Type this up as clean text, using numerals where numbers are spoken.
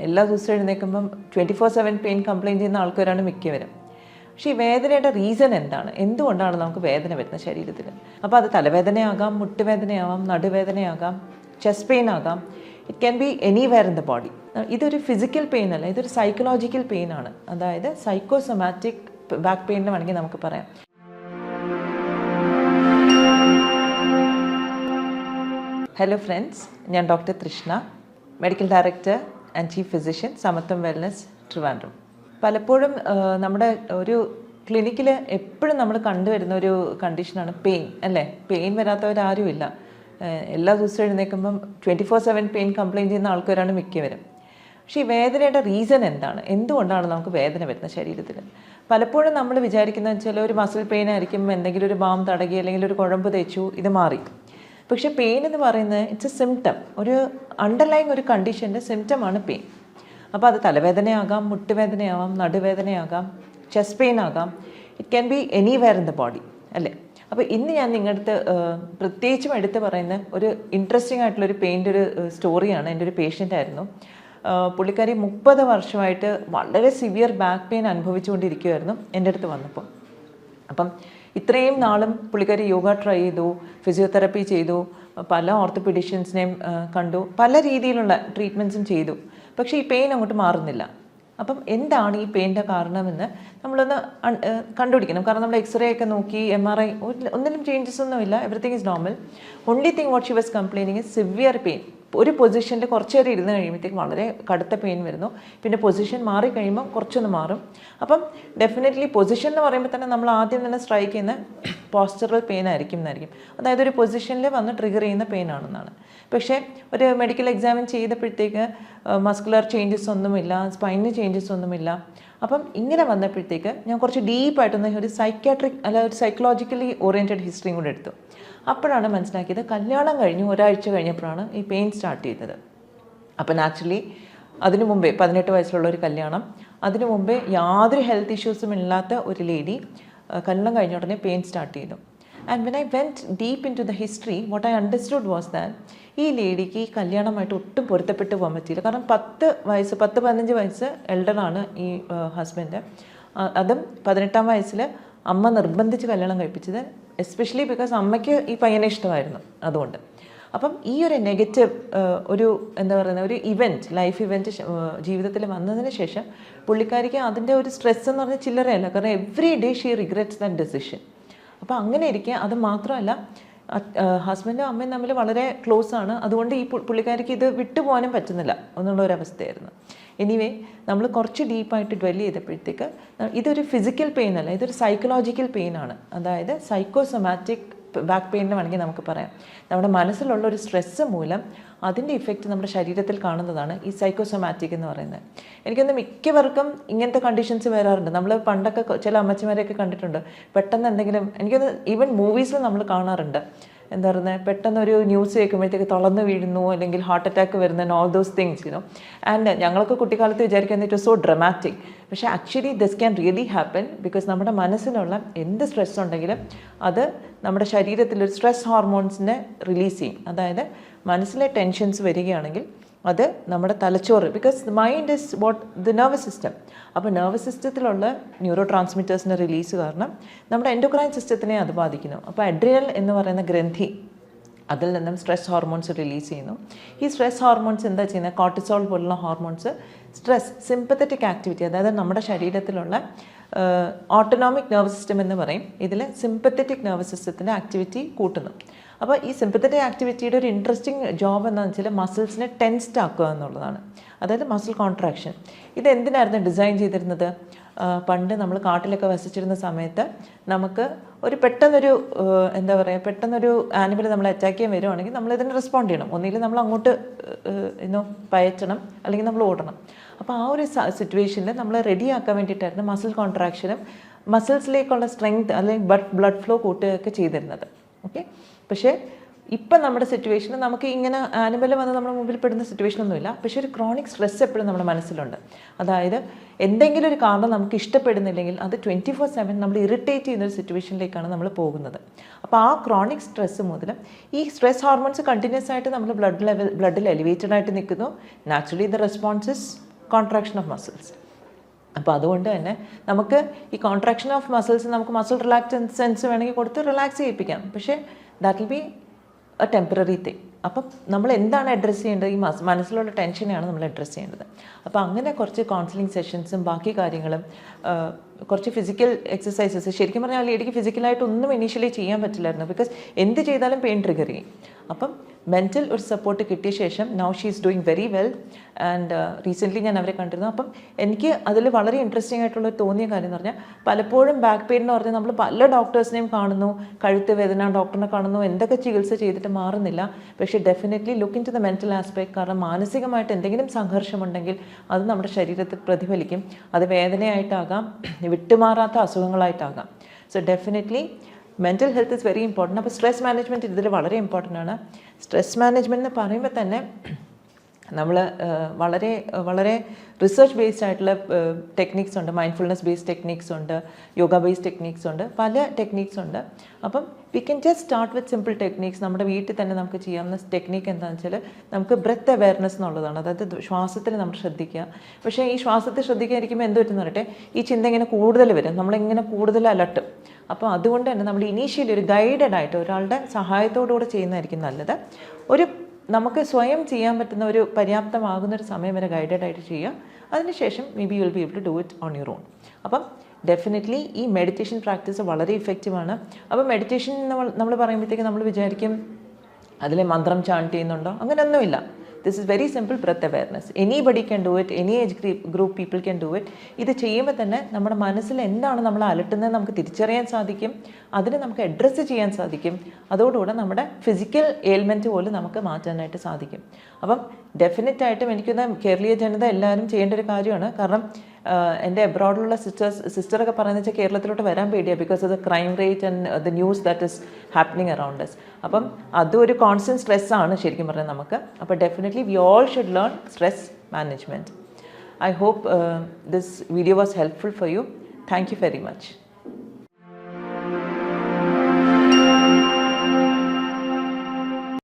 എല്ലാ ദിവസവും എഴുന്നേൽക്കുമ്പം 24/7 pain complaint ചെയ്യുന്ന ആൾക്കാരാണ് മിക്കവരും. പക്ഷേ ഈ വേദനയുടെ റീസൺ എന്താണ്? എന്തുകൊണ്ടാണ് നമുക്ക് വേദന വരുന്നത് ശരീരത്തിൽ? അപ്പോൾ അത് തലവേദനയാകാം, മുട്ടുവേദനയാവാം, നടുവേദനയാകാം, ചെസ്റ്റ് പെയിൻ ആകാം. It can be anywhere in the body. ഇതൊരു ഫിസിക്കൽ പെയിൻ അല്ല, ഇതൊരു സൈക്കോളജിക്കൽ പെയിൻ ആണ്. അതായത് സൈക്കോസൊമാറ്റിക് ബാക്ക് പെയിൻ എന്ന് വേണമെങ്കിൽ നമുക്ക് പറയാം. ഹലോ ഫ്രണ്ട്സ്, ഞാൻ doctor Trishna, medical director and chief physician, Samatvam Wellness, Trivandrum. പലപ്പോഴും നമ്മുടെ ഒരു ക്ലിനിക്കിൽ എപ്പോഴും നമ്മൾ കണ്ടുവരുന്ന ഒരു കണ്ടീഷനാണ് പെയിൻ, അല്ലേ? പെയിൻ വരാത്തവരാരുമില്ല. എല്ലാ ദിവസവും എഴുന്നേൽക്കുമ്പം 24/7 പെയിൻ കംപ്ലയിൻറ്റ് ചെയ്യുന്ന ആൾക്കാരാണ് മിക്കവരും. പക്ഷേ ഈ വേദനയുടെ റീസൺ എന്താണ്? എന്തുകൊണ്ടാണ് നമുക്ക് വേദന വരുന്നത് ശരീരത്തിൽ? പലപ്പോഴും നമ്മൾ വിചാരിക്കുന്നത് വെച്ചാൽ ഒരു മസിൽ പെയിൻ ആയിരിക്കും, എന്തെങ്കിലും ഒരു ബാം തടകി അല്ലെങ്കിൽ ഒരു കുഴമ്പ് തേച്ചു, ഇത് മാറി. പക്ഷേ പെയിൻ എന്ന് പറയുന്നത് ഇറ്റ്സ് എ സിംറ്റം, ഒരു അണ്ടർലൈങ് ഒരു കണ്ടീഷൻ്റെ സിംറ്റമാണ് പെയിൻ. അപ്പോൾ അത് തലവേദനയാകാം, മുട്ടുവേദനയാവാം, നടുവേദനയാകാം, ചെസ്റ്റ് പെയിൻ ആകാം. It can be anywhere in the body, അല്ലേ? അപ്പോൾ ഇന്ന് ഞാൻ നിങ്ങളുടെ പ്രത്യേകിച്ചും എടുത്ത് പറയുന്ന ഒരു ഇൻട്രസ്റ്റിംഗ് ആയിട്ടുള്ളൊരു പെയിൻ്റെ ഒരു സ്റ്റോറിയാണ്. എൻ്റെ ഒരു പേഷ്യൻ്റ് ആയിരുന്നു. പുള്ളിക്കാരി 30 വർഷമായിട്ട് വളരെ സിവിയർ ബാക്ക് പെയിൻ അനുഭവിച്ചുകൊണ്ടിരിക്കുമായിരുന്നു എൻ്റെ അടുത്ത് വന്നപ്പോൾ. അപ്പം ഇത്രയും നാളും പുള്ളിക്കാരി യോഗ ട്രൈ ചെയ്തു, ഫിസിയോതെറപ്പി ചെയ്തു, പല ഓർത്തോപീഡിഷ്യൻസിനെയും കണ്ടു, പല രീതിയിലുള്ള ട്രീറ്റ്മെൻറ്റ്സും ചെയ്തു. പക്ഷേ ഈ പെയിൻ അങ്ങോട്ട് മാറുന്നില്ല. അപ്പം എന്താണ് ഈ പെയിൻ്റെ കാരണമെന്ന് നമ്മളൊന്ന് കണ്ടുപിടിക്കണം. കാരണം നമ്മൾ എക്സ്റേ ഒക്കെ നോക്കി, MRI, ഒന്നിലും ചേഞ്ചസ് ഒന്നുമില്ല, everything is normal. Only thing what she was complaining is severe pain. ഒരു പൊസിഷനിൽ കുറച്ച് നേരം ഇരുന്ന് കഴിയുമ്പോഴത്തേക്ക് വളരെ കടുത്ത പെയിൻ വരുന്നു. പിന്നെ പൊസിഷൻ മാറി കഴിയുമ്പോൾ കുറച്ചൊന്ന് മാറും. അപ്പം ഡെഫിനറ്റ്ലി പൊസിഷൻ എന്ന് പറയുമ്പോൾ തന്നെ നമ്മൾ ആദ്യം തന്നെ സ്ട്രൈക്ക് ചെയ്യുന്ന പോസ്ചറൽ പെയിൻ ആയിരിക്കും. അതായത് ഒരു പൊസിഷനിൽ വന്ന് ട്രിഗർ ചെയ്യുന്ന പെയിൻ ആണെന്നാണ്. പക്ഷേ ഒരു മെഡിക്കൽ എക്സാമിൻ ചെയ്തപ്പോഴത്തേക്ക് മസ്കുലർ ചേഞ്ചസ് ഒന്നുമില്ല, സ്പൈനിന് ചേഞ്ചസ് ഒന്നുമില്ല. അപ്പം ഇങ്ങനെ വന്നപ്പോഴത്തേക്ക് ഞാൻ കുറച്ച് ഡീപ്പായിട്ടൊന്ന് ഒരു സൈക്യാട്രിക് അല്ല ഒരു സൈക്കോളജിക്കലി ഓറിയൻറ്റഡ് ഹിസ്റ്ററിയും കൂടെ എടുത്തു. അപ്പോഴാണ് മനസ്സിലാക്കിയത് കല്യാണം കഴിഞ്ഞ് ഒരാഴ്ച കഴിഞ്ഞപ്പോഴാണ് ഈ പെയിൻ സ്റ്റാർട്ട് ചെയ്തത്. അപ്പം നാച്ചുറലി അതിനു മുമ്പേ 18 വയസ്സിലുള്ള ഒരു കല്യാണം, അതിനു മുമ്പേ യാതൊരു ഹെൽത്ത് ഇഷ്യൂസും ഇല്ലാത്ത ഒരു ലേഡി കല്യാണം കഴിഞ്ഞ ഉടനെ പെയിൻ സ്റ്റാർട്ട് ചെയ്തു. And when I went deep into the history, what I understood was that ഈ ലേഡിക്ക് ഈ കല്യാണമായിട്ട് ഒട്ടും പൊരുത്തപ്പെട്ട് പോകാൻ പറ്റിയില്ല. കാരണം 10-15 വയസ്സ് എൽഡറാണ് ഈ ഹസ്ബൻഡ്. അതും 18-ാം വയസ്സിൽ അമ്മ നിർബന്ധിച്ച് കല്യാണം കഴിപ്പിച്ചത്, എസ്പെഷ്യലി ബിക്കോസ് അമ്മയ്ക്ക് ഈ പയ്യനെ ഇഷ്ടമായിരുന്നു. അതുകൊണ്ട് അപ്പം ഈ ഒരു നെഗറ്റീവ് ഒരു എന്താ പറയുന്ന ഒരു ലൈഫ് ഇവൻറ്റ് ജീവിതത്തിൽ വന്നതിന് ശേഷം പുള്ളിക്കാരിക്ക് അതിൻ്റെ ഒരു സ്ട്രെസ് എന്ന് പറഞ്ഞാൽ ചില്ലറയല്ല. കാരണം every day she regrets that decision. അപ്പോൾ അങ്ങനെ ഇരിക്കുക. അത് മാത്രമല്ല ഹസ്ബൻഡും അമ്മയും തമ്മിൽ വളരെ ക്ലോസ് ആണ്. അതുകൊണ്ട് ഈ പുള്ളിക്കാരിക്ക് ഇത് വിട്ടുപോകാനും പറ്റുന്നില്ല എന്നുള്ളൊരവസ്ഥയായിരുന്നു. എനിവേ നമ്മൾ കുറച്ച് ഡീപ്പായിട്ട് ഡ്വെല് ചെയ്തപ്പോഴത്തേക്ക് ഇതൊരു ഫിസിക്കൽ പെയിൻ അല്ല, ഇതൊരു സൈക്കോളജിക്കൽ പെയിൻ ആണ്. അതായത് സൈക്കോസൊമാറ്റിക് ബാക്ക് പെയിൻ എന്ന് വേണമെങ്കിൽ നമുക്ക് പറയാം. നമ്മുടെ മനസ്സിലുള്ള ഒരു സ്ട്രെസ്സ് മൂലം അതിൻ്റെ ഇഫക്റ്റ് നമ്മുടെ ശരീരത്തിൽ കാണുന്നതാണ് ഈ സൈക്കോസൊമാറ്റിക് എന്ന് പറയുന്നത്. എനിക്കൊന്ന് മിക്കവർക്കും ഇങ്ങനത്തെ കണ്ടീഷൻസ് വരാറുണ്ട്. നമ്മൾ പണ്ടൊക്കെ ചില അമ്മച്ചിമാരെയൊക്കെ കണ്ടിട്ടുണ്ട്, പെട്ടെന്ന് എന്തെങ്കിലും, എനിക്കൊന്ന് ഈവൻ മൂവീസിൽ നമ്മൾ കാണാറുണ്ട്, എന്താ പറയുന്നത്, പെട്ടെന്നൊരു ന്യൂസ് കേൾക്കുമ്പോഴത്തേക്ക് തളർന്ന് വീഴുന്നു, അല്ലെങ്കിൽ ഹാർട്ട് അറ്റാക്ക് വരുന്ന all those things you know. And ഞങ്ങളൊക്കെ കുട്ടിക്കാലത്ത് വിചാരിക്കുന്നത് ഇറ്റ് വാസ് സോ ഡ്രമാറ്റിക്. പക്ഷേ actually this can really happen because നമ്മുടെ മനസ്സിലുള്ള എന്ത് സ്ട്രെസ് ഉണ്ടെങ്കിലും അത് നമ്മുടെ ശരീരത്തിലൊരു സ്ട്രെസ് ഹോർമോൺസിനെ റിലീസ് ചെയ്യും. അതായത് മനസ്സിലെ ടെൻഷൻസ് വരികയാണെങ്കിൽ അത് നമ്മുടെ തലച്ചോറ്, because the mind is what the nervous system. അപ്പോൾ നെർവസ് സിസ്റ്റത്തിലുള്ള ന്യൂറോ ട്രാൻസ്മിറ്റേഴ്സിൻ്റെ റിലീസ് കാരണം നമ്മുടെ എൻഡോക്രൈൻ സിസ്റ്റത്തിനെ അത് ബാധിക്കുന്നു. അപ്പോൾ അഡ്രിനൽ എന്ന് പറയുന്ന ഗ്രന്ഥി, അതിൽ നിന്നും സ്ട്രെസ് ഹോർമോൺസ് റിലീസ് ചെയ്യുന്നു. ഈ സ്ട്രെസ് ഹോർമോൺസ് എന്താ ചെയ്യുന്നത്? കോർട്ടിസോൾ പോലുള്ള ഹോർമോൺസ് സിമ്പത്തറ്റിക് ആക്ടിവിറ്റി, അതായത് നമ്മുടെ ശരീരത്തിലുള്ള ഓട്ടോണോമിക് നെർവസ് സിസ്റ്റം എന്ന് പറയും, ഇതിൽ സിമ്പത്തറ്റിക് നെർവസ് സിസ്റ്റത്തിൻ്റെ ആക്ടിവിറ്റി കൂട്ടുന്നു. അപ്പോൾ ഈ സിമ്പത്തറ്റിക് ആക്ടിവിറ്റിയുടെ ഒരു ഇൻട്രസ്റ്റിംഗ് ജോബ് എന്താണെന്ന് വെച്ചാൽ മസിൽസിനെ ടെൻസ്ഡ് ആക്കുക എന്നുള്ളതാണ്. അതായത് മസിൽ കോൺട്രാക്ഷൻ. ഇത് എന്തിനായിരുന്നു ഡിസൈൻ ചെയ്തിരുന്നത്? പണ്ട് നമ്മൾ കാട്ടിലൊക്കെ വസിച്ചിരുന്ന സമയത്ത് നമുക്ക് ഒരു പെട്ടെന്നൊരു എന്താ പറയുക, പെട്ടെന്നൊരു ആനിമൽ നമ്മളെ അറ്റാക്ക് ചെയ്യാൻ വരുവാണെങ്കിൽ നമ്മൾ ഇതിന് റെസ്പോണ്ട് ചെയ്യണം. ഒന്നുകിൽ നമ്മൾ അങ്ങോട്ട് പയറ്റണം, അല്ലെങ്കിൽ നമ്മൾ ഓടണം. അപ്പോൾ ആ ഒരു സിറ്റുവേഷനിൽ നമ്മൾ റെഡിയാക്കാൻ വേണ്ടിയിട്ടായിരുന്നു മസിൽ കോൺട്രാക്ഷനും മസിൽസിലേക്കുള്ള സ്ട്രെങ്ത് അല്ലെങ്കിൽ ബ്ലഡ് ഫ്ലോ കൂട്ടുകയൊക്കെ ചെയ്തിരുന്നത്. ഓക്കെ. പക്ഷേ ഇപ്പം നമ്മുടെ സിറ്റുവേഷന് നമുക്ക് ഇങ്ങനെ ആനിമൽ വന്ന് നമ്മുടെ മുമ്പിൽ പെടുന്ന സിറ്റുവേഷനൊന്നുമില്ല, പക്ഷേ ഒരു ക്രോണിക് സ്ട്രെസ് എപ്പോഴും നമ്മുടെ മനസ്സിലുണ്ട്. അതായത് എന്തെങ്കിലും ഒരു കാരണം നമുക്ക് ഇഷ്ടപ്പെടുന്നില്ലെങ്കിൽ അത് 24/7 നമ്മൾ ഇറിറ്റേറ്റ് ചെയ്യുന്ന ഒരു സിറ്റുവേഷനിലേക്കാണ് നമ്മൾ പോകുന്നത്. അപ്പോൾ ആ ക്രോണിക് സ്ട്രെസ് മൂലം ഈ സ്ട്രെസ് ഹോർമോൺസ് കണ്ടിന്യൂസ് ആയിട്ട് നമ്മൾ ബ്ലഡിൽ എലിവേറ്റഡ് ആയിട്ട് നിൽക്കുന്നു. Naturally the response is contraction of muscles. അപ്പോൾ അതുകൊണ്ട് തന്നെ നമുക്ക് ഈ കോൺട്രാക്ഷൻ ഓഫ് മസിൽസ് നമുക്ക് മസിൽ റിലാക്സൻസ് വേണമെങ്കിൽ കൊടുത്ത് റിലാക്സ് ചെയ്യിപ്പിക്കാം, പക്ഷേ that will be A temporary thing. അപ്പം നമ്മൾ എന്താണ് അഡ്രസ്സ് ചെയ്യേണ്ടത്? ഈ മനസ്സിലുള്ള ടെൻഷനെയാണ് നമ്മൾ അഡ്രസ്സ് ചെയ്യേണ്ടത്. അപ്പോൾ അങ്ങനെ കുറച്ച് കൗൺസിലിംഗ് സെഷൻസും ബാക്കി കാര്യങ്ങളും കുറച്ച് ഫിസിക്കൽ എക്സസൈസസ്. ശരിക്കും പറഞ്ഞാൽ ലേഡിക്ക് ഫിസിക്കലായിട്ട് ഒന്നും ഇനീഷ്യലി ചെയ്യാൻ പറ്റില്ലായിരുന്നു, ബിക്കോസ് എന്ത് ചെയ്താലും പെയിൻ ട്രിഗർ ചെയ്യും. അപ്പം മെൻറ്റൽ ഒരു സപ്പോർട്ട് കിട്ടിയ ശേഷം now she is doing very well. And recently ഞാൻ അവരെ കണ്ടിരുന്നു. അപ്പം എനിക്ക് അതിൽ വളരെ ഇൻട്രസ്റ്റിംഗ് ആയിട്ടുള്ള തോന്നിയ കാര്യം എന്ന് പറഞ്ഞാൽ, പലപ്പോഴും ബാക്ക് പെയിൻ എന്ന് പറഞ്ഞാൽ നമ്മൾ പല ഡോക്ടേഴ്സിനെയും കാണുന്നു, കഴുത്ത് വേദന ഡോക്ടറിനെ കാണുന്നു, എന്തൊക്കെ ചികിത്സ ചെയ്തിട്ട് മാറുന്നില്ല. പക്ഷേ definitely look into the mental aspect. കാരണം മാനസികമായിട്ട് എന്തെങ്കിലും സംഘർഷമുണ്ടെങ്കിൽ അത് നമ്മുടെ ശരീരത്തിൽ പ്രതിഫലിക്കും. അത് വേദനയായിട്ടാകാം, വിട്ടുമാറാത്ത അസുഖങ്ങളായിട്ടാകാം. So definitely mental health is very important. അപ്പോൾ സ്ട്രെസ് മാനേജ്മെൻറ്റ് ഇതിൽ വളരെ ഇമ്പോർട്ടൻ്റ് ആണ്. സ്ട്രെസ് മാനേജ്മെൻറ്റ് എന്ന് പറയുമ്പോൾ തന്നെ നമ്മൾ വളരെ വളരെ റിസർച്ച് ബേസ്ഡ് ആയിട്ടുള്ള ടെക്നിക്സ് ഉണ്ട്. മൈൻഡ്ഫുൾനെസ് ബേസ്ഡ് ടെക്നിക്സ് ഉണ്ട്, യോഗ ബേസ്ഡ് ടെക്നിക്സ് ഉണ്ട്, പല ടെക്നിക്സ് ഉണ്ട്. അപ്പം we can just start with simple techniques. നമ്മുടെ വീട്ടിൽ തന്നെ നമുക്ക് ചെയ്യാവുന്ന ടെക്നിക്ക് എന്താണെന്ന് വെച്ചാൽ നമുക്ക് ബ്രെത്ത് അവെയർനെസ് എന്നുള്ളതാണ്. അതായത് ശ്വാസത്തിൽ നമ്മൾ ശ്രദ്ധിക്കുക. പക്ഷേ ഈ ശ്വാസത്തിൽ ശ്രദ്ധിക്കാതിരിക്കുമ്പോൾ എന്ത് പറ്റുന്ന പറയട്ടെ, ഈ ചിന്ത ഇങ്ങനെ കൂടുതൽ വരും, നമ്മളിങ്ങനെ കൂടുതൽ അലട്ടും. അപ്പോൾ അതുകൊണ്ട് തന്നെ നമ്മൾ ഇനീഷ്യലി ഒരു ഗൈഡഡ് ആയിട്ട് ഒരാളുടെ സഹായത്തോടുകൂടെ ചെയ്യുന്നതായിരിക്കും നല്ലത്. ഒരു നമുക്ക് സ്വയം ചെയ്യാൻ പറ്റുന്ന ഒരു പര്യാപ്തമാകുന്നൊരു സമയം വരെ ഗൈഡഡ് ആയിട്ട് ചെയ്യുക. അതിനുശേഷം maybe you will be able to do it on your own. അപ്പം ഡെഫിനറ്റ്ലി ഈ മെഡിറ്റേഷൻ പ്രാക്ടീസ് വളരെ ഇഫക്റ്റീവാണ്. അപ്പോൾ മെഡിറ്റേഷൻ നമ്മൾ പറയുമ്പോഴത്തേക്ക് നമ്മൾ വിചാരിക്കും അതിൽ മന്ത്രം ചാൻറ്റ് ചെയ്യുന്നുണ്ടോ, അങ്ങനെയൊന്നുമില്ല. This is very simple breath awareness. Anybody can do it, any age group people can do it. ഇത് ചെയ്യുമ്പോൾ തന്നെ നമ്മുടെ മനസ്സിൽ എന്താണ് നമ്മൾ അലട്ടുന്നത് നമുക്ക് തിരിച്ചറിയാൻ സാധിക്കും, അതിനെ നമുക്ക് അഡ്രസ്സ് ചെയ്യാൻ സാധിക്കും. അതോടുകൂടെ നമ്മുടെ ഫിസിക്കൽ എയിൽമെൻറ്റ് പോലും നമുക്ക് മാറ്റാനായിട്ട് സാധിക്കും. അപ്പം ഡെഫിനറ്റായിട്ടും എനിക്കൊന്ന് കേരളീയ ജനത എല്ലാവരും ചെയ്യേണ്ട ഒരു കാര്യമാണ്. കാരണം എൻ്റെ എബ്രോഡിലുള്ള സിസ്റ്ററൊക്കെ പറയുന്നത് വെച്ചാൽ കേരളത്തിലോട്ട് വരാൻ പേടിയാണ്, because of the crime rate and the news that is happening around us. അപ്പം അതും ഒരു കോൺസ്റ്റൻറ്റ് സ്ട്രെസ്സാണ് ശരിക്കും പറഞ്ഞാൽ നമുക്ക്. അപ്പോൾ definitely we all should learn stress management. I hope this video was helpful for you. Thank you very much.